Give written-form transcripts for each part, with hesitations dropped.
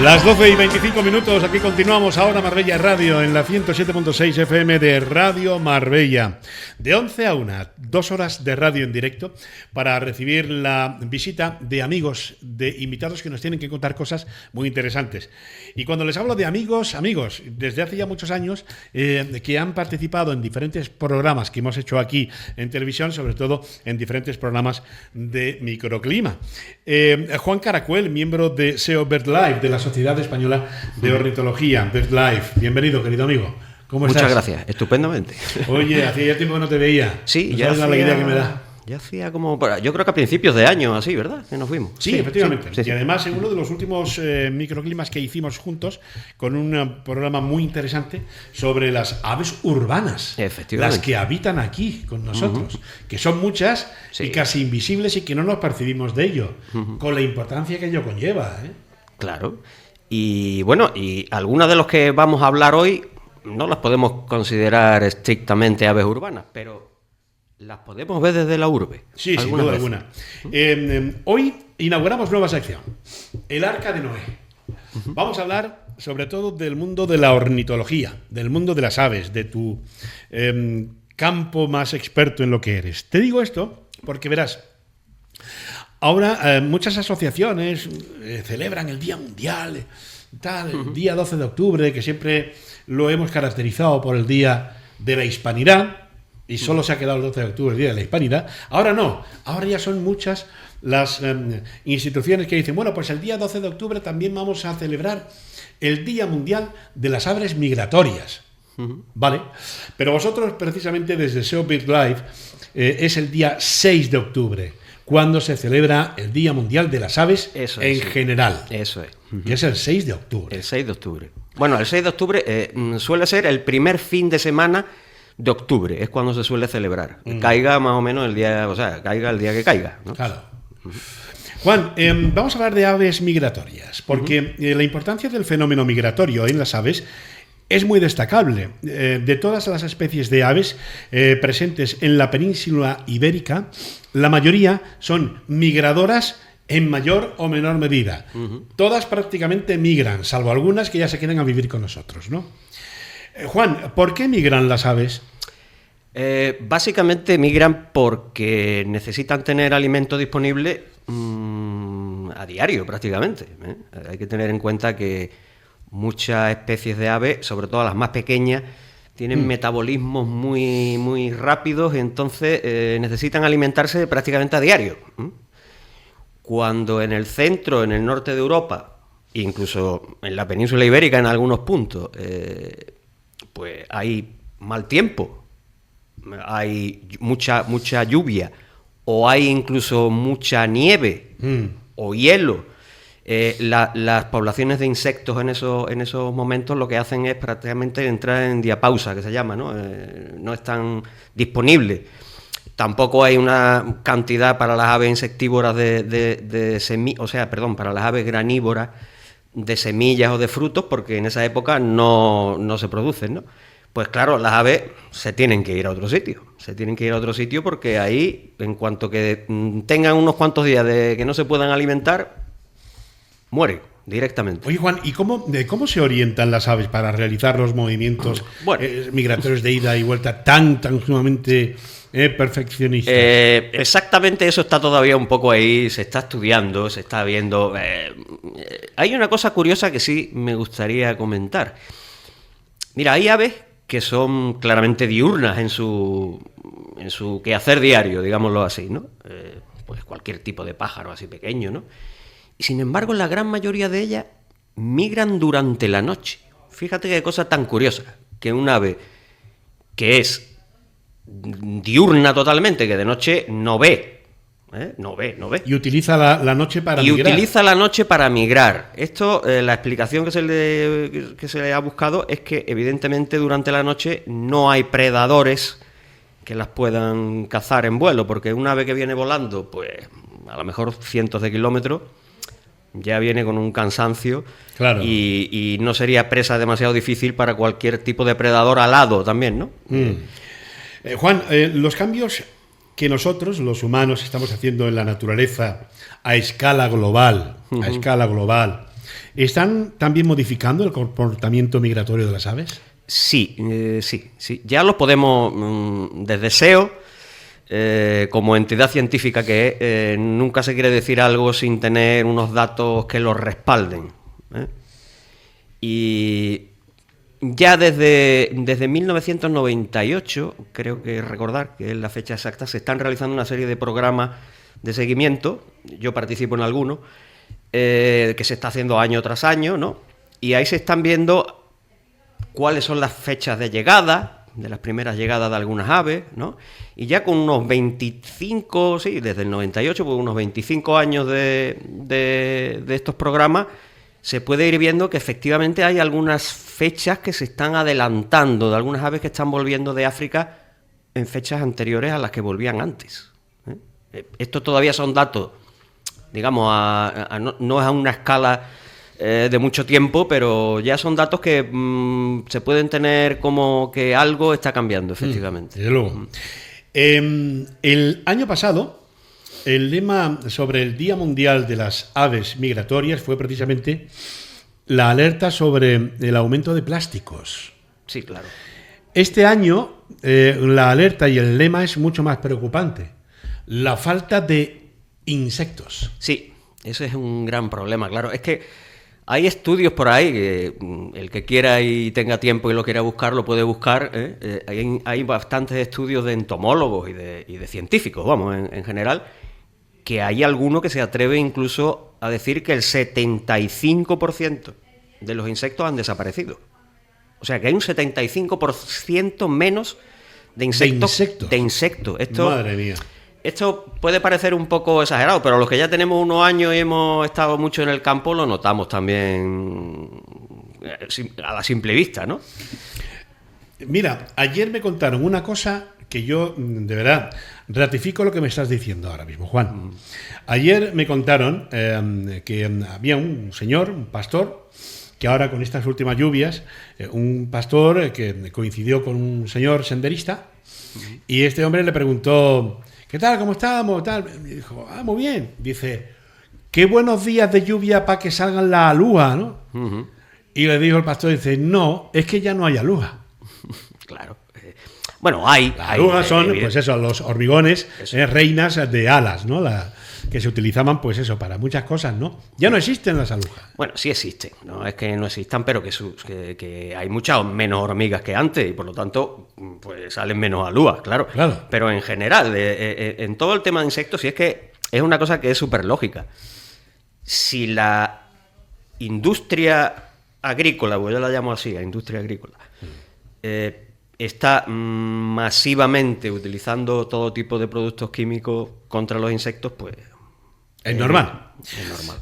Las 12:25, aquí continuamos ahora Marbella Radio en la 107.6 FM de Radio Marbella. De 11 a 1, 2 horas de radio en directo para recibir la visita de amigos, de invitados que nos tienen que contar cosas muy interesantes. Y cuando les hablo de amigos, desde hace ya muchos años que han participado en diferentes programas que hemos hecho aquí en televisión, sobre todo en diferentes programas de microclima. Juan Caracuel, miembro de SEO BirdLife, de la Sociedad Española de Ornitología, BirdLife. Bienvenido, querido amigo. ¿Cómo estás? Muchas gracias, estupendamente. Oye, hacía ya tiempo que no te veía. Sí, ya hacía... la alegría que me da. Ya hacía como... Yo creo que a principios de año, así, ¿verdad? Que nos fuimos. Sí, efectivamente. Sí. Y además, en uno de los últimos microclimas que hicimos juntos, con un programa muy interesante sobre las aves urbanas. Efectivamente. Las que habitan aquí con nosotros. Que son muchas y casi invisibles y que no nos percibimos de ello. Con la importancia que ello conlleva, ¿eh? Claro. Y bueno, y algunas de los que vamos a hablar hoy no las podemos considerar estrictamente aves urbanas, pero las podemos ver desde la urbe. Sí, sin duda alguna. Hoy inauguramos nueva sección, el Arca de Noé. Vamos a hablar sobre todo del mundo de la ornitología, del mundo de las aves, de tu campo más experto en lo que eres. Te digo esto porque verás, ahora muchas asociaciones celebran el Día Mundial, el día 12 de octubre, que siempre lo hemos caracterizado por el Día de la Hispanidad, y solo se ha quedado el 12 de octubre, el Día de la Hispanidad. Ahora no, ahora ya son muchas las instituciones que dicen, bueno, pues el día 12 de octubre también vamos a celebrar el Día Mundial de las Aves Migratorias. Vale, pero vosotros precisamente desde SEO BirdLife es el día 6 de octubre, cuando se celebra el Día Mundial de las Aves general. Eso es. Que es el 6 de octubre. El 6 de octubre. Bueno, el 6 de octubre suele ser el primer fin de semana de octubre, es cuando se suele celebrar. Caiga más o menos el día, o sea, caiga el día que caiga, ¿no? Claro. Juan, vamos a hablar de aves migratorias, porque la importancia del fenómeno migratorio en las aves es muy destacable. De todas las especies de aves presentes en la península ibérica, la mayoría son migradoras en mayor o menor medida. Todas prácticamente migran, salvo algunas que ya se quedan a vivir con nosotros, ¿no? Juan, ¿por qué migran las aves? Básicamente migran porque necesitan tener alimento disponible a diario prácticamente. Hay que tener en cuenta que muchas especies de aves, sobre todo las más pequeñas, tienen metabolismos muy, muy rápidos y entonces necesitan alimentarse prácticamente a diario. Cuando en el centro, en el norte de Europa, incluso en la península ibérica en algunos puntos, pues hay mal tiempo, hay mucha lluvia, o hay incluso mucha nieve o hielo, las poblaciones de insectos en esos momentos lo que hacen es prácticamente entrar en diapausa, que se llama, ¿no? No están disponibles. Tampoco hay una cantidad para las aves insectívoras para las aves granívoras de semillas o de frutos, porque en esa época no se producen, ¿no? Pues claro, las aves se tienen que ir a otro sitio, porque ahí, en cuanto que tengan unos cuantos días de que no se puedan alimentar, mueren directamente. Oye, Juan, ¿y cómo se orientan las aves para realizar los movimientos migratorios de ida y vuelta tan sumamente perfeccionistas? Exactamente, eso está todavía un poco ahí, se está estudiando, se está viendo. Hay una cosa curiosa que sí me gustaría comentar. Mira, hay aves que son claramente diurnas en su quehacer diario, digámoslo así, ¿no? Pues cualquier tipo de pájaro así pequeño, ¿no? Y sin embargo, la gran mayoría de ellas migran durante la noche. Fíjate qué cosa tan curiosa, que un ave que es diurna totalmente, que de noche no ve. No ve. Y utiliza la noche para migrar. Utiliza la noche para migrar. Esto, la explicación que se le ha buscado es que evidentemente durante la noche no hay predadores que las puedan cazar en vuelo, porque un ave que viene volando, pues a lo mejor cientos de kilómetros, ya viene con un cansancio, claro. y no sería presa demasiado difícil para cualquier tipo de predador alado también, ¿no? Juan, los cambios que nosotros, los humanos, estamos haciendo en la naturaleza a escala global, ¿Están también modificando el comportamiento migratorio de las aves? Sí. Ya lo podemos, desde SEO, como entidad científica que es, nunca se quiere decir algo sin tener unos datos que lo respalden. Y ya desde 1998, creo que recordar que es la fecha exacta, se están realizando una serie de programas de seguimiento, yo participo en algunos, que se está haciendo año tras año, ¿no? Y ahí se están viendo cuáles son las fechas de llegada, de las primeras llegadas de algunas aves, ¿no? Y ya con unos 25, sí, desde el 98, pues unos 25 años de estos programas, se puede ir viendo que efectivamente hay algunas fechas que se están adelantando, de algunas aves que están volviendo de África en fechas anteriores a las que volvían antes. Esto todavía son datos, digamos, no es a una escala de mucho tiempo, pero ya son datos que se pueden tener como que algo está cambiando, efectivamente. Desde luego. El año pasado, el lema sobre el Día Mundial de las Aves Migratorias fue precisamente la alerta sobre el aumento de plásticos. Sí, claro. Este año, la alerta y el lema es mucho más preocupante. La falta de insectos. Sí, ese es un gran problema, claro. Es que hay estudios por ahí, que el que quiera y tenga tiempo y lo quiera buscar, lo puede buscar. Hay bastantes estudios de entomólogos y de científicos, vamos, en general, que hay alguno que se atreve incluso a decir que el 75% de los insectos han desaparecido. O sea, que hay un 75% menos de insectos. De insectos. Madre mía. Esto puede parecer un poco exagerado, pero los que ya tenemos unos años y hemos estado mucho en el campo lo notamos también a la simple vista, ¿no? Mira, ayer me contaron una cosa que yo, de verdad, ratifico lo que me estás diciendo ahora mismo, Juan. Ayer me contaron que había un señor, un pastor, que ahora con estas últimas lluvias, un pastor que coincidió con un señor senderista, y este hombre le preguntó: ¿qué tal? ¿Cómo estamos? Tal. Y dijo: muy bien. Dice: qué buenos días de lluvia para que salgan las alujas, ¿no? Y le dijo el pastor, dice: no, es que ya no hay alujas. Claro. Bueno, hay. Las alujas son, pues eso, los hormigones, reinas de alas, ¿no? Que se utilizaban, pues eso, para muchas cosas, ¿no? Ya no existen las alujas. Bueno, sí existen, no es que no existan, pero que hay muchas menos hormigas que antes y por lo tanto, pues salen menos alujas, claro. Pero en general, en todo el tema de insectos, sí es que es una cosa que es súper lógica. Si la industria agrícola, pues yo la llamo así, la industria agrícola, está masivamente utilizando todo tipo de productos químicos contra los insectos, pues es normal.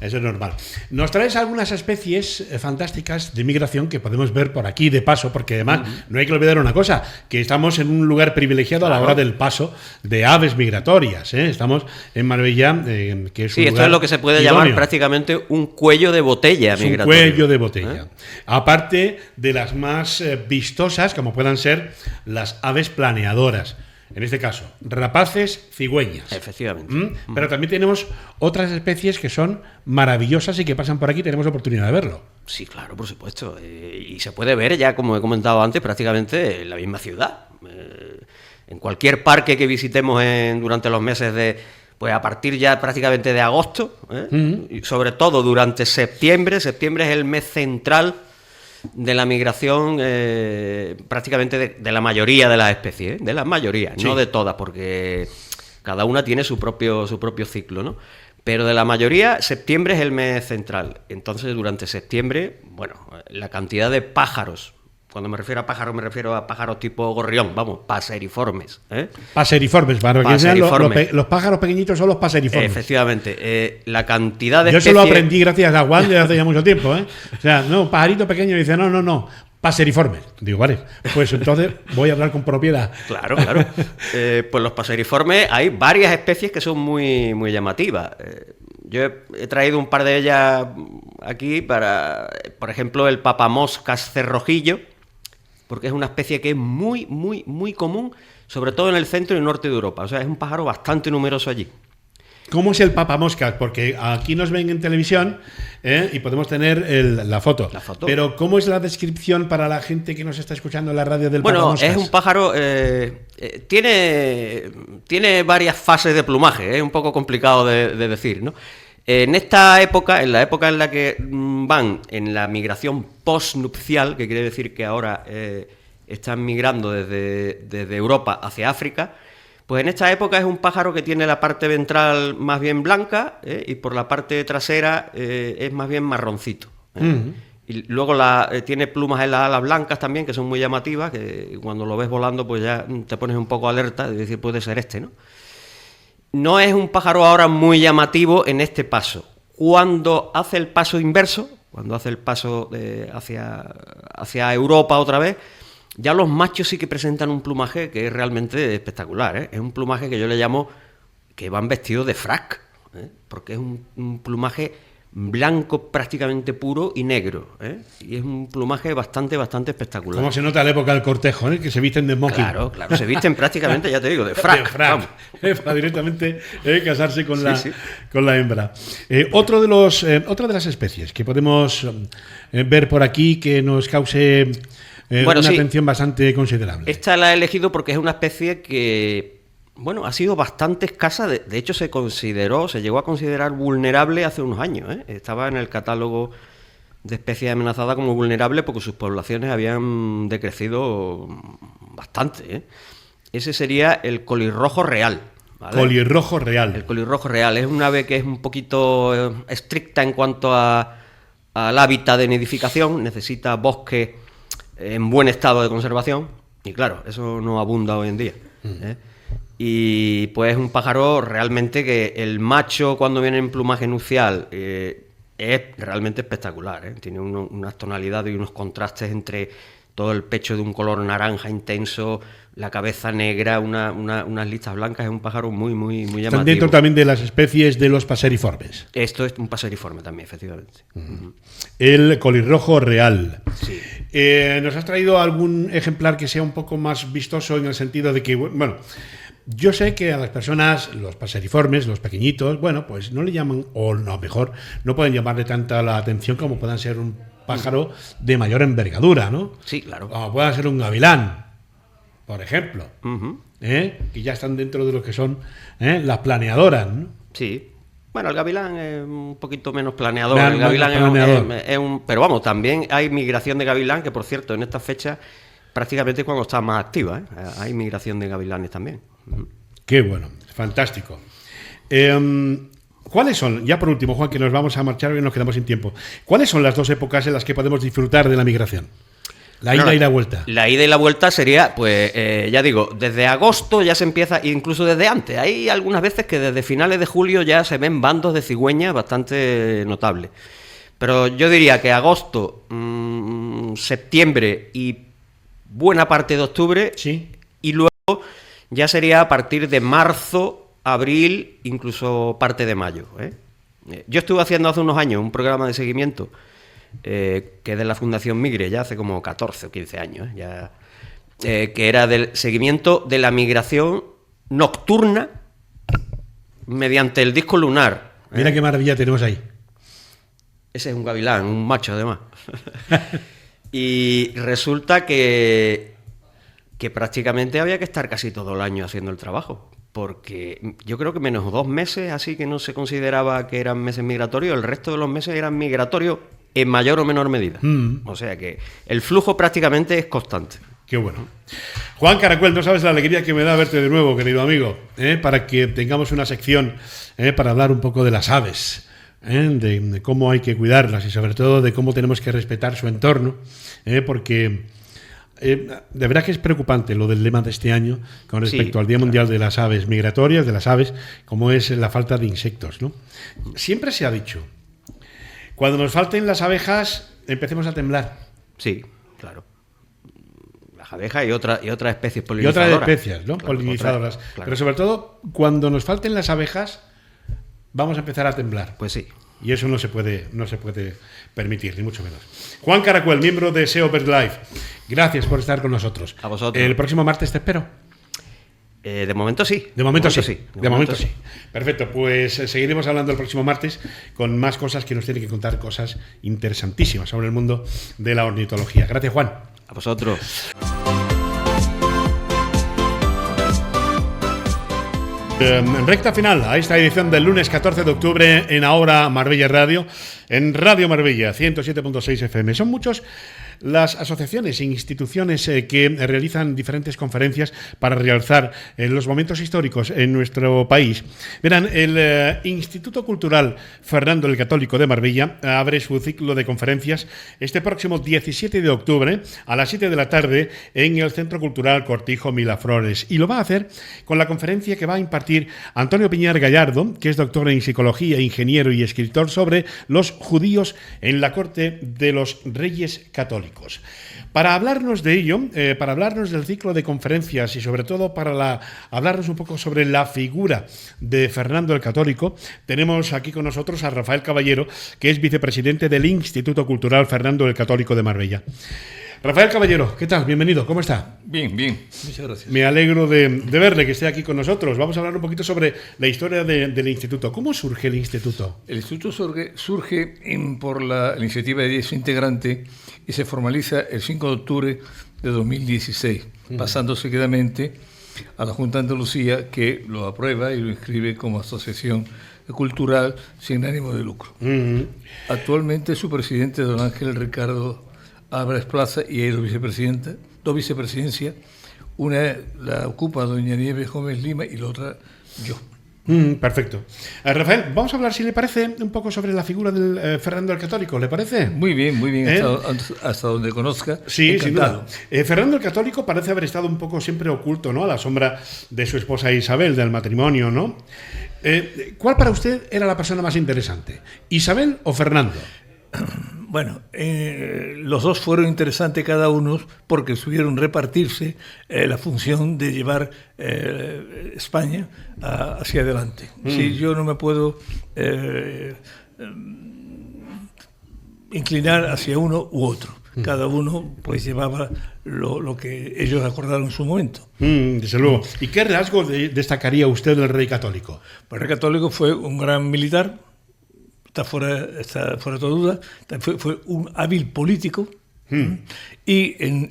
Eso es normal. Nos traes algunas especies fantásticas de migración que podemos ver por aquí de paso, porque además no hay que olvidar una cosa, que estamos en un lugar privilegiado a la hora del paso de aves migratorias. Estamos en Marbella, que es un lugar esto es lo que se puede llamar prácticamente un cuello de botella migratorio. Un cuello de botella. Aparte de las más vistosas, como puedan ser las aves planeadoras. En este caso, rapaces, cigüeñas. Efectivamente. Pero también tenemos otras especies que son maravillosas y que pasan por aquí, tenemos oportunidad de verlo. Sí, claro, por supuesto. Y se puede ver ya, como he comentado antes, prácticamente en la misma ciudad. En cualquier parque que visitemos durante los meses pues a partir ya prácticamente de agosto, y sobre todo durante septiembre. Septiembre es el mes central de la migración prácticamente de la mayoría de las especies, de la mayoría, no de todas, porque cada una tiene su propio ciclo, ¿no? Pero de la mayoría, septiembre es el mes central. Entonces, durante septiembre, bueno, la cantidad de pájaros, cuando me refiero a pájaros tipo gorrión, vamos, paseriformes. Paseriformes, para que sean los pájaros pequeñitos son los paseriformes. Efectivamente. La cantidad de Yo especies... se lo aprendí gracias a Juan desde hace ya mucho tiempo. O sea, no, pajarito pequeño, dice, no, paseriformes. Digo, vale, pues entonces voy a hablar con propiedad. Claro. Pues los paseriformes, hay varias especies que son muy, muy llamativas. Yo he traído un par de ellas aquí para, por ejemplo, el papamoscas cerrojillo, porque es una especie que es muy, muy, muy común, sobre todo en el centro y norte de Europa. O sea, es un pájaro bastante numeroso allí. ¿Cómo es el papamoscas? Porque aquí nos ven en televisión y podemos tener la foto. La foto. Pero ¿cómo es la descripción para la gente que nos está escuchando en la radio del Bueno, papamoscas? es un pájaro, tiene varias fases de plumaje, es un poco complicado de decir, ¿no? En esta época, en la época en la que van en la migración postnupcial, que quiere decir que ahora están migrando desde Europa hacia África, pues en esta época es un pájaro que tiene la parte ventral más bien blanca y por la parte trasera es más bien marroncito. Y luego tiene plumas en las alas blancas también, que son muy llamativas, que cuando lo ves volando pues ya te pones un poco alerta de decir, puede ser este, ¿no? No es un pájaro ahora muy llamativo en este paso. Cuando hace el paso inverso, cuando hace el paso hacia Europa otra vez, ya los machos sí que presentan un plumaje que es realmente espectacular, ¿eh? Es un plumaje que yo le llamo que van vestidos de frac, ¿eh? Porque es un plumaje blanco prácticamente puro y negro, ¿eh? Y es un plumaje bastante espectacular. ¿Cómo se nota la época del cortejo, que se visten de smoking? Claro, se visten prácticamente, ya te digo, de frac. De frac, para directamente casarse con la hembra. Otra de las especies que podemos ver por aquí que nos cause una atención bastante considerable. Esta la he elegido porque es una especie que, bueno, ha sido bastante escasa. De hecho, se llegó a considerar vulnerable hace unos años, ¿eh? Estaba en el catálogo de especies amenazadas como vulnerable porque sus poblaciones habían decrecido bastante, ¿eh? Ese sería el colirrojo real, ¿vale? Colirrojo real. El colirrojo real es un ave que es un poquito estricta en cuanto al hábitat de nidificación, necesita bosque en buen estado de conservación, y claro, eso no abunda hoy en día, ¿eh? Y pues es un pájaro realmente que el macho cuando viene en plumaje nupcial es realmente espectacular, ¿eh? Tiene unas tonalidades y unos contrastes entre todo el pecho de un color naranja intenso, la cabeza negra, unas listas blancas. Es un pájaro muy llamativo. Están dentro también de las especies de los paseriformes. Esto es un paseriforme también, efectivamente. El colirrojo real. Sí. ¿Nos has traído algún ejemplar que sea un poco más vistoso en el sentido de que, bueno, yo sé que a las personas, los paseriformes, los pequeñitos, bueno, pues no le llaman, o no, mejor, no pueden llamarle tanta la atención como puedan ser un pájaro de mayor envergadura, ¿no? Sí, claro. Como pueda ser un gavilán, por ejemplo, que ya están dentro de lo que son las planeadoras, ¿no? Sí. Bueno, el gavilán es un poquito menos planeador. El gavilán planeador. Es un... Pero vamos, también hay migración de gavilán, que por cierto, en estas fechas prácticamente es cuando está más activa, ¿eh? Hay migración de gavilanes también. Qué bueno, fantástico. ¿Cuáles son, ya por último, Juan, que nos vamos a marchar y nos quedamos sin tiempo, cuáles son las dos épocas en las que podemos disfrutar de la migración? La ida y la vuelta. La ida y la vuelta sería, pues, ya digo, desde agosto ya se empieza, incluso desde antes. Hay algunas veces que desde finales de julio ya se ven bandos de cigüeñas bastante notables. Pero yo diría que agosto, septiembre y buena parte de octubre. Sí. Y luego ya sería a partir de marzo, abril, incluso parte de mayo, ¿eh? Yo estuve haciendo hace unos años un programa de seguimiento que es de la Fundación Migre, ya hace como 14 o 15 años, ya, que era del seguimiento de la migración nocturna mediante el disco lunar. Mira qué maravilla tenemos ahí. Ese es un gavilán, un macho además. Y resulta que prácticamente había que estar casi todo el año haciendo el trabajo, porque yo creo que menos 2 meses, así que no se consideraba que eran meses migratorios, el resto de los meses eran migratorios en mayor o menor medida. O sea que el flujo prácticamente es constante. Qué bueno. Juan Caracuel, no sabes la alegría que me da verte de nuevo, querido amigo, para que tengamos una sección para hablar un poco de las aves, de cómo hay que cuidarlas y sobre todo de cómo tenemos que respetar su entorno, porque de verdad que es preocupante lo del lema de este año con respecto al Día Mundial de las Aves Migratorias, de las aves, como es la falta de insectos, ¿no? Siempre se ha dicho, cuando nos falten las abejas, empecemos a temblar. Sí, claro. Las abejas y otras especies polinizadoras. Y otras especies, ¿no? Claro, polinizadoras. claro. Pero sobre todo, cuando nos falten las abejas, vamos a empezar a temblar. Pues sí. Y eso no se puede permitir, ni mucho menos. Juan Caracuel, miembro de SEO BirdLife, gracias por estar con nosotros. A vosotros. El próximo martes te espero. De momento sí. De momento sí. De momento sí. Perfecto, pues seguiremos hablando el próximo martes con más cosas que nos tiene que contar, cosas interesantísimas sobre el mundo de la ornitología. Gracias, Juan. A vosotros. En recta final a esta edición del lunes 14 de octubre en Ahora Marbella Radio, en Radio Marbella 107.6 FM. Son muchos las asociaciones e instituciones que realizan diferentes conferencias para realzar los momentos históricos en nuestro país. Verán, el Instituto Cultural Fernando el Católico de Marbella abre su ciclo de conferencias este próximo 17 de octubre a las 7 de la tarde en el Centro Cultural Cortijo Miraflores, y lo va a hacer con la conferencia que va a impartir Antonio Piñar Gallardo, que es doctor en psicología, ingeniero y escritor, sobre los judíos en la corte de los Reyes Católicos. Para hablarnos de ello, para hablarnos del ciclo de conferencias y sobre todo para hablarnos un poco sobre la figura de Fernando el Católico, tenemos aquí con nosotros a Rafael Caballero, que es vicepresidente del Instituto Cultural Fernando el Católico de Marbella. Rafael Caballero, ¿qué tal? Bienvenido, ¿cómo está? Bien, bien, muchas gracias. Me alegro de verle, que esté aquí con nosotros. Vamos a hablar un poquito sobre la historia del instituto. ¿Cómo surge el instituto? El instituto surge por la iniciativa de su integrante y se formaliza el 5 de octubre de 2016, pasando seguidamente a la Junta de Andalucía, que lo aprueba y lo inscribe como asociación cultural sin ánimo de lucro. Actualmente su presidente, don Ángel Ricardo Álvarez Plaza, y hay dos vicepresidencias. Una la ocupa doña Nieves Gómez Lima y la otra yo. Perfecto. Rafael, vamos a hablar, si le parece, un poco sobre la figura del Fernando el Católico, ¿le parece? Muy bien, hasta donde conozca. Sí, encantado. Sin duda. Fernando el Católico parece haber estado un poco siempre oculto, ¿no?, a la sombra de su esposa Isabel, del matrimonio, ¿no? ¿Cuál para usted era la persona más interesante? ¿Isabel o Fernando? Bueno, los dos fueron interesantes cada uno porque supieron repartirse la función de llevar España hacia adelante. Sí, yo no me puedo inclinar hacia uno u otro. Cada uno pues llevaba lo que ellos acordaron en su momento. Desde luego. ¿Y qué rasgo destacaría usted del rey católico? Pues el rey católico fue un gran militar. Está fuera de toda duda. Fue un hábil político y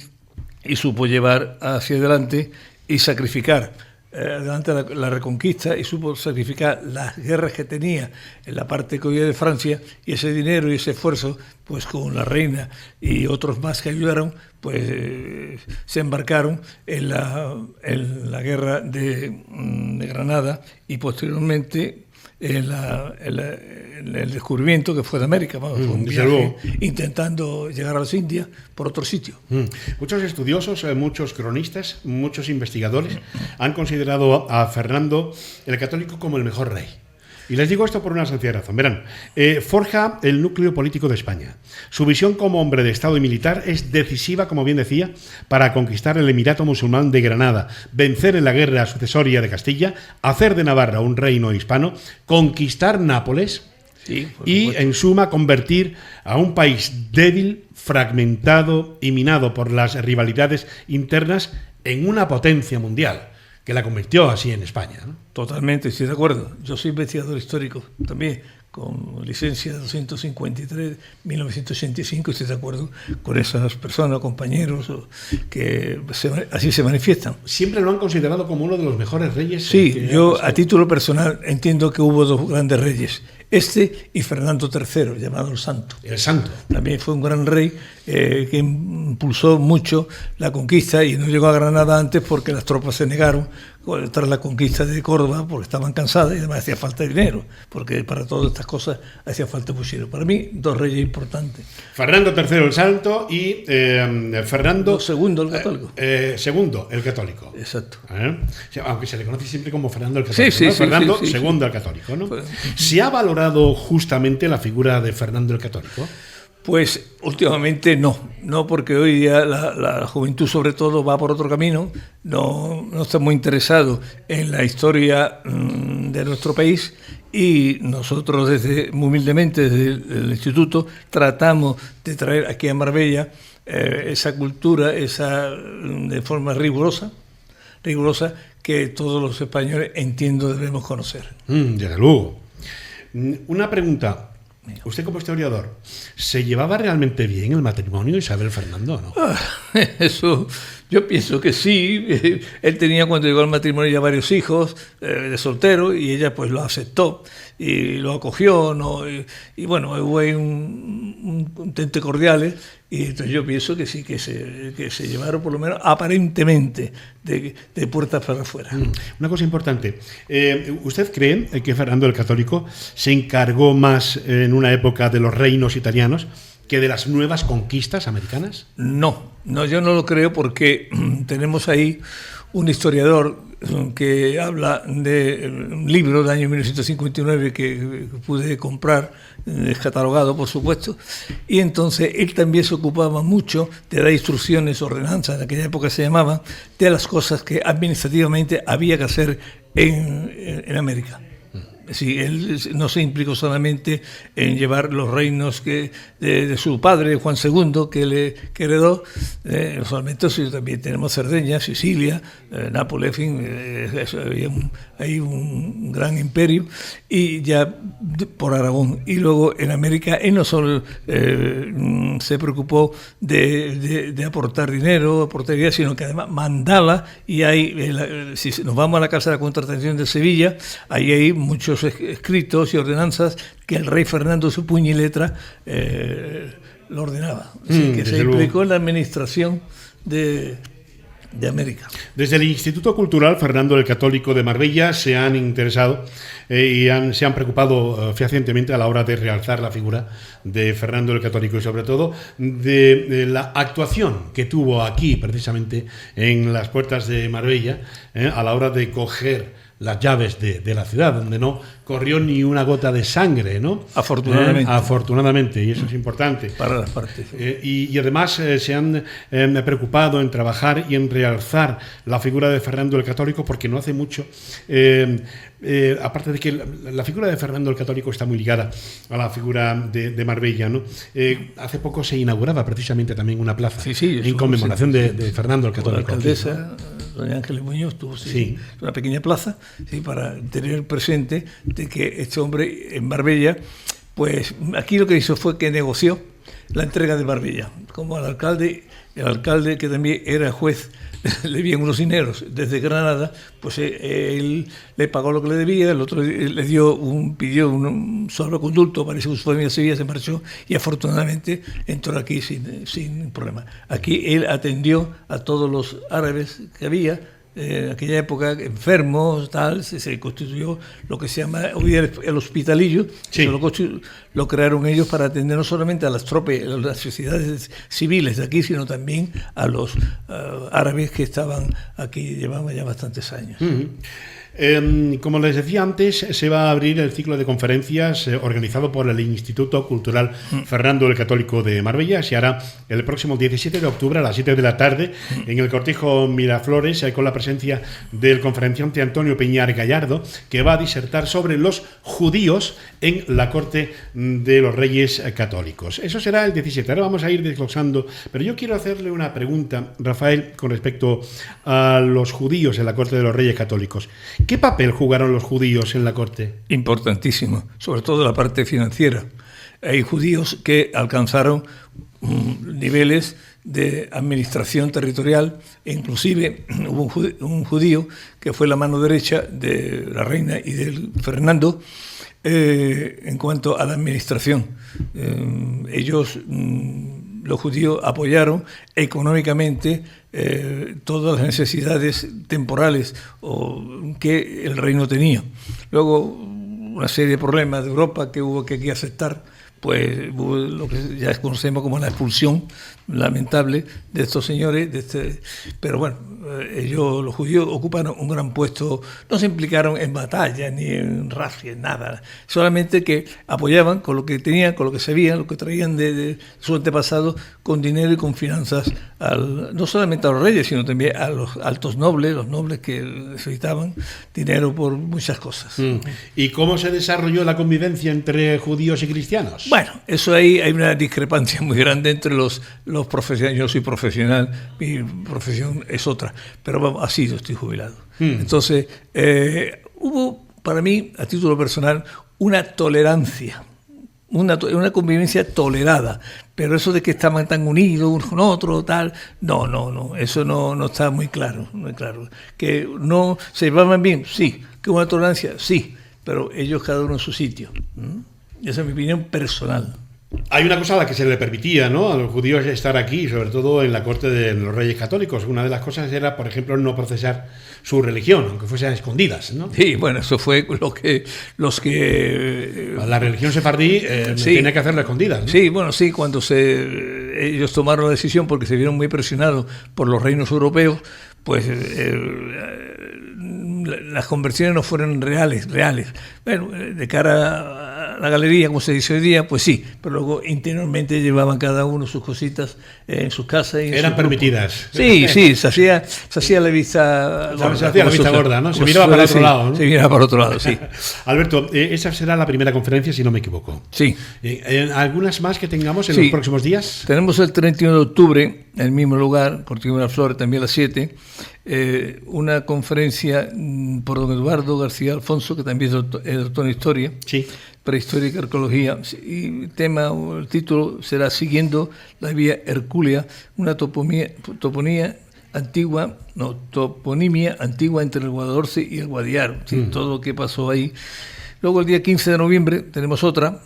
supo llevar hacia adelante y sacrificar adelante la reconquista, y supo sacrificar las guerras que tenía en la parte que hoy es de Francia, y ese dinero y ese esfuerzo, pues con la reina y otros más que ayudaron, pues se embarcaron en la guerra de Granada, y posteriormente en el descubrimiento que fue de América, fue un viaje intentando llegar a las Indias por otro sitio. Muchos estudiosos, muchos cronistas, muchos investigadores han considerado a Fernando el Católico como el mejor rey. Y les digo esto por una sencilla razón. Verán, forja el núcleo político de España. Su visión como hombre de Estado y militar es decisiva, como bien decía, para conquistar el Emirato Musulmán de Granada, vencer en la guerra sucesoria de Castilla, hacer de Navarra un reino hispano, conquistar Nápoles y, en suma, convertir a un país débil, fragmentado y minado por las rivalidades internas en una potencia mundial, que la convirtió así en España, ¿no? Totalmente, estoy de acuerdo. Yo soy investigador histórico también, con licencia 253, 1985, estoy de acuerdo con esas personas, compañeros, que así se manifiestan. ¿Siempre lo han considerado como uno de los mejores reyes? Sí, yo a título personal entiendo que hubo dos grandes reyes, este y Fernando III, llamado el Santo. El Santo. También fue un gran rey que impulsó mucho la conquista, y no llegó a Granada antes porque las tropas se negaron tras la conquista de Córdoba, porque estaban cansadas y además hacía falta dinero, porque para todas estas cosas hacía falta mucho dinero. Para mí, dos reyes importantes. Fernando III el Santo y Fernando II el Católico. Segundo el Católico. Exacto. Aunque se le conoce siempre como Fernando el Católico. Sí, ¿no? sí, Fernando sí, II el Católico, ¿no? ¿Se ha valorado justamente la figura de Fernando el Católico? Pues últimamente no, porque hoy día la juventud sobre todo va por otro camino, no está muy interesado en la historia de nuestro país, y nosotros muy humildemente desde el instituto tratamos de traer aquí a Marbella esa cultura, de forma rigurosa, rigurosa que todos los españoles, entiendo, debemos conocer. Desde luego. Una pregunta. Usted como historiador, ¿se llevaba realmente bien el matrimonio Isabel Fernando, no? Eso, yo pienso que sí. Él tenía, cuando llegó al matrimonio, ya varios hijos de soltero, y ella pues lo aceptó y lo acogió, ¿no? Y bueno, hubo ahí un tente cordiales, y entonces yo pienso que sí, que se llevaron, por lo menos aparentemente, de puertas para afuera. Una cosa importante, ¿usted cree que Fernando el Católico se encargó más en una época de los reinos italianos que de las nuevas conquistas americanas? No, yo no lo creo, porque tenemos ahí un historiador que habla de un libro del año 1959 que pude comprar, descatalogado por supuesto, y entonces él también se ocupaba mucho de dar instrucciones, ordenanzas, en aquella época se llamaban, de las cosas que administrativamente había que hacer en América. Sí, él no se implicó solamente en llevar los reinos de su padre, Juan II, que heredó, no solamente, sino también tenemos Cerdeña, Sicilia, Nápoles, en fin, hay un gran imperio, y ya por Aragón. Y luego en América él no solo se preocupó de aportar dinero, aportar ideas, sino que además mandaba, y si nos vamos a la Casa de la Contratación de Sevilla, ahí hay muchos escritos y ordenanzas que el rey Fernando, su puño y letra, lo ordenaba. Así que se implicó en la administración de América. Desde el Instituto Cultural Fernando el Católico de Marbella se han interesado y se han preocupado fehacientemente a la hora de realzar la figura de Fernando el Católico, y sobre todo de la actuación que tuvo aquí, precisamente en las puertas de Marbella, a la hora de coger las llaves de la ciudad, donde no corrió ni una gota de sangre, ¿no? Afortunadamente. Afortunadamente, y eso es importante. Para las partes. Y además se han preocupado en trabajar y en realzar la figura de Fernando el Católico, porque no hace mucho, aparte de que la figura de Fernando el Católico está muy ligada a la figura de Marbella, ¿no? Hace poco se inauguraba precisamente también una plaza en conmemoración de Fernando el Católico. La alcaldesa, doña Ángeles Muñoz, tuvo una pequeña plaza, para tener presente de que este hombre en Marbella, pues aquí lo que hizo fue que negoció la entrega de Marbella, como el alcalde que también era juez, le debían unos dineros desde Granada, pues él le pagó lo que le debía, el otro le pidió un salvoconducto, parece que su familia de Sevilla se marchó, y afortunadamente entró aquí sin problema. Aquí él atendió a todos los árabes que había en aquella época, enfermos, tal, se constituyó lo que se llama hoy el hospitalillo. Sí. Lo crearon ellos para atender no solamente a las tropas, a las sociedades civiles de aquí, sino también a los árabes que estaban aquí, llevaban ya bastantes años. Como les decía antes, se va a abrir el ciclo de conferencias organizado por el Instituto Cultural Fernando el Católico de Marbella. Se hará el próximo 17 de octubre a las 7 de la tarde en el Cortijo Miraflores, con la presencia del conferenciante Antonio Peñar Gallardo, que va a disertar sobre los judíos en la corte de los reyes católicos. Eso será el 17. Ahora vamos a ir desglosando, pero yo quiero hacerle una pregunta, Rafael, con respecto a los judíos en la corte de los reyes católicos. ¿Qué papel jugaron los judíos en la corte? Importantísimo, sobre todo la parte financiera. Hay judíos que alcanzaron niveles de administración territorial, e inclusive hubo un judío que fue la mano derecha de la reina y del Fernando en cuanto a la administración. Los judíos apoyaron económicamente todas las necesidades temporales que el reino tenía. Luego, una serie de problemas de Europa que hubo que aquí aceptar, pues hubo lo que ya conocemos como la expulsión lamentable de estos señores, pero bueno, los judíos ocuparon un gran puesto, no se implicaron en batalla ni en racia, nada, solamente que apoyaban con lo que tenían, con lo que sabían, lo que traían de su antepasado, con dinero y con finanzas, no solamente a los reyes, sino también a los altos nobles, los nobles que necesitaban dinero por muchas cosas. ¿Y cómo se desarrolló la convivencia entre judíos y cristianos? Bueno, eso ahí hay una discrepancia muy grande entre los profesionales. Yo soy profesional, mi profesión es otra, pero vamos, así yo estoy jubilado. Entonces, hubo para mí, a título personal, una tolerancia, una convivencia tolerada, pero eso de que estaban tan unidos unos con otros, tal, no, eso no está muy claro, Que no se llevaban bien, sí, que una tolerancia, sí, pero ellos cada uno en su sitio. Esa es mi opinión personal. Hay una cosa a la que se le permitía, ¿no?, a los judíos estar aquí, sobre todo en la corte de los reyes católicos. Una de las cosas era, por ejemplo, no procesar su religión, aunque fuesen escondidas, ¿no? Sí, bueno, eso fue los que la religión sefardí sí, tiene que hacerlo escondidas, ¿no? Sí, bueno, sí, cuando ellos tomaron la decisión porque se vieron muy presionados por los reinos europeos, pues las conversiones no fueron reales. Bueno, de cara a la galería, como se dice hoy día, pues sí, pero luego interiormente llevaban cada uno sus cositas en sus casas. Y eran permitidas. Sí, se hacía la vista gorda. Se hacía la vista gorda, ¿no? Se miraba para otro lado, ¿no? Se miraba para otro lado, sí. Alberto, esa será la primera conferencia, si no me equivoco. Sí. ¿Algunas más que tengamos en los próximos días? Tenemos el 31 de octubre, en el mismo lugar, Cortijo de las Flores, también a las 7, una conferencia por don Eduardo García Alfonso, que también es doctor en Historia, sí, prehistórica y arqueología, y el título será Siguiendo la vía Hercúlea, una toponimia antigua entre el Guadalhorce y el Guadiaro, ¿sí? Todo lo que pasó ahí. Luego el día 15 de noviembre tenemos otra,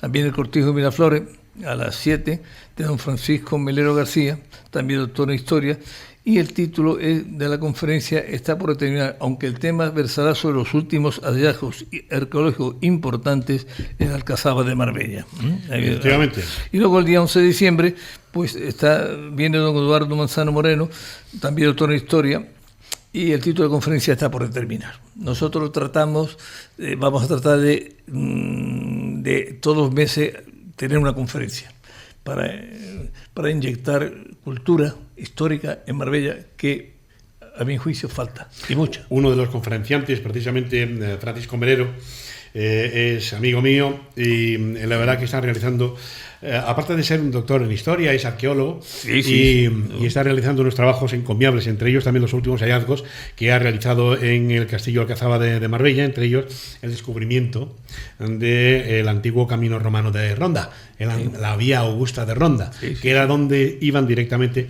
también el Cortijo de Miraflores, a las 7, de don Francisco Melero García, también doctor en Historia, y el título de la conferencia está por terminar, aunque el tema versará sobre los últimos hallazgos arqueológicos importantes en Alcazaba de Marbella. Efectivamente. Y luego el día 11 de diciembre, pues viene don Eduardo Manzano Moreno, también doctor en Historia, y el título de conferencia está por determinar. Nosotros vamos a tratar de todos los meses tener una conferencia para inyectar cultura histórica en Marbella que, a mi juicio, falta, y mucha. Uno de los conferenciantes, precisamente Francisco Melero, es amigo mío y la verdad que está realizando, aparte de ser un doctor en historia, es arqueólogo y está realizando unos trabajos encomiables, entre ellos también los últimos hallazgos que ha realizado en el Castillo Alcazaba de Marbella, entre ellos el descubrimiento del antiguo camino romano de Ronda, la vía Augusta de Ronda, que era donde iban directamente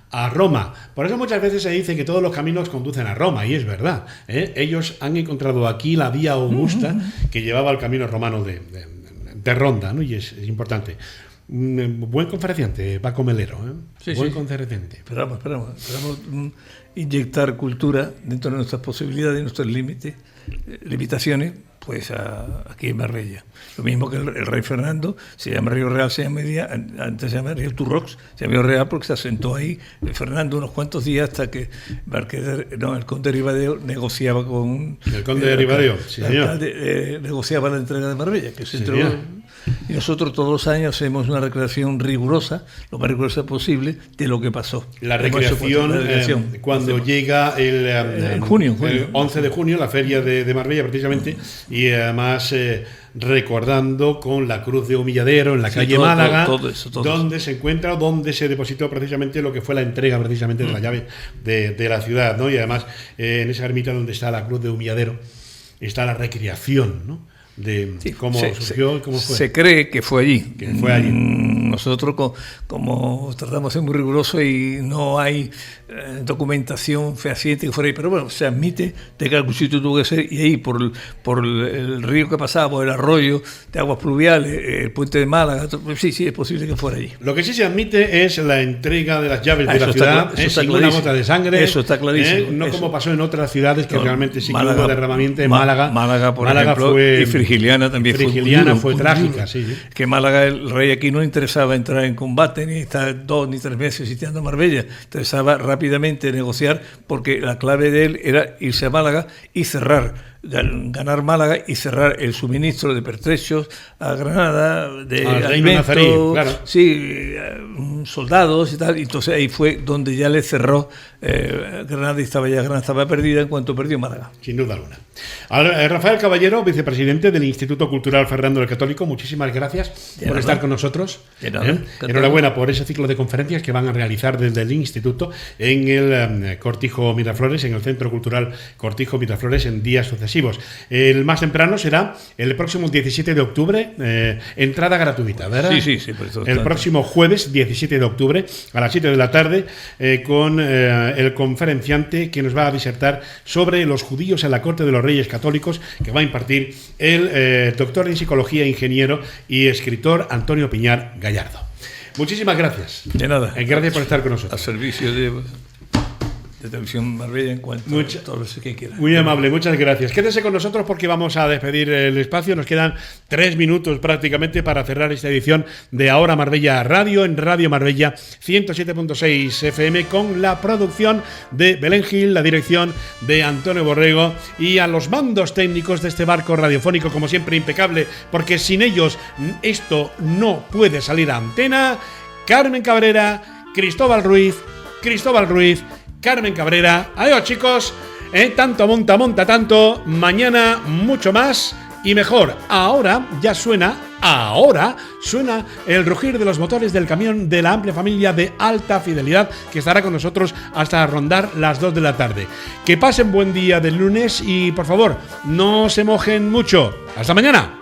a Roma. Por eso muchas veces se dice que todos los caminos conducen a Roma, y es verdad, ¿eh? Ellos han encontrado aquí la vía Augusta que llevaba al camino romano de Ronda, ¿no? Y es importante. Buen conferenciante, Paco Melero, ¿eh? Buen conferenciante. Esperamos inyectar cultura dentro de nuestras posibilidades, de nuestros limitaciones, pues aquí en Marbella. Lo mismo que el rey Fernando, se llama Río Real, antes se llama Río Turrox, se llama Río Real porque se asentó ahí Fernando unos cuantos días hasta que el conde de Ribadeo negociaba con... El conde de Ribadeo, sí, señor. Negociaba la entrega de Marbella, que se entregó. Y nosotros todos los años hacemos una recreación rigurosa, lo más rigurosa posible, de lo que pasó. La recreación cuando llega el 11 de junio, la feria de Marbella precisamente, y además recordando con la cruz de Humilladero en la calle Málaga, todo eso. Donde se encuentra, donde se depositó precisamente lo que fue la entrega precisamente de la llave de la ciudad, ¿no? Y además en esa ermita donde está la cruz de Humilladero está la recreación, ¿no?, de cómo surgió y cómo fue. Se cree que fue allí. Nosotros, como tratamos de ser muy rigurosos y no hay documentación fehaciente que fuera ahí, pero bueno, se admite de que algún sitio tuvo que ser, y ahí por el río que pasaba, por el arroyo de aguas pluviales, el puente de Málaga, sí, es posible que fuera allí. Lo que sí se admite es la entrega de las llaves de la ciudad, sin una gota de sangre. Eso está clarísimo. No como pasó en otras ciudades que realmente sí que hubo derramamiento en Málaga. Málaga, por ejemplo, fue... Y Frigiliana también fue trágica, sí. Que Málaga, el rey aquí no interesaba entrar en combate, ni estar 2 ni 3 meses sitiando Marbella. Interesaba rápidamente negociar, porque la clave de él era irse a Málaga y cerrar ganar Málaga y cerrar el suministro de pertrechos a Granada, de Reino Nazarí, claro. sí, soldados y tal. Y entonces ahí fue donde ya le cerró Granada, y Granada estaba perdida en cuanto perdió Málaga. Sin duda alguna. Rafael Caballero, vicepresidente del Instituto Cultural Fernando el Católico, muchísimas gracias por estar con nosotros. Enhorabuena por ese ciclo de conferencias que van a realizar desde el Instituto en el Cortijo Miraflores, en el Centro Cultural Cortijo Miraflores, en días sucesivos. El más temprano será el próximo 17 de octubre, entrada gratuita, ¿verdad? Sí, el próximo jueves 17 de octubre a las 7 de la tarde con el conferenciante que nos va a disertar sobre los judíos en la corte de los Reyes Católicos, que va a impartir el doctor en psicología, ingeniero y escritor Antonio Piñar Gallardo. Muchísimas gracias. De nada. Gracias por estar con nosotros. A servicio de Televisión Marbella en cuanto a todo lo que quiera. Muy amable, muchas gracias. Quédese con nosotros porque vamos a despedir el espacio. Nos quedan 3 minutos prácticamente para cerrar esta edición de Ahora Marbella Radio, en Radio Marbella 107.6 FM, con la producción de Belén Gil, la dirección de Antonio Borrego, y a los mandos técnicos de este barco radiofónico, como siempre, impecable, porque sin ellos esto no puede salir a antena. Carmen Cabrera, Cristóbal Ruiz, Carmen Cabrera. Adiós, chicos. Tanto monta tanto. Mañana mucho más y mejor. Ahora suena el rugir de los motores del camión de la amplia familia de Alta Fidelidad, que estará con nosotros hasta rondar las 2 de la tarde. Que pasen buen día del lunes y, por favor, no se mojen mucho. Hasta mañana.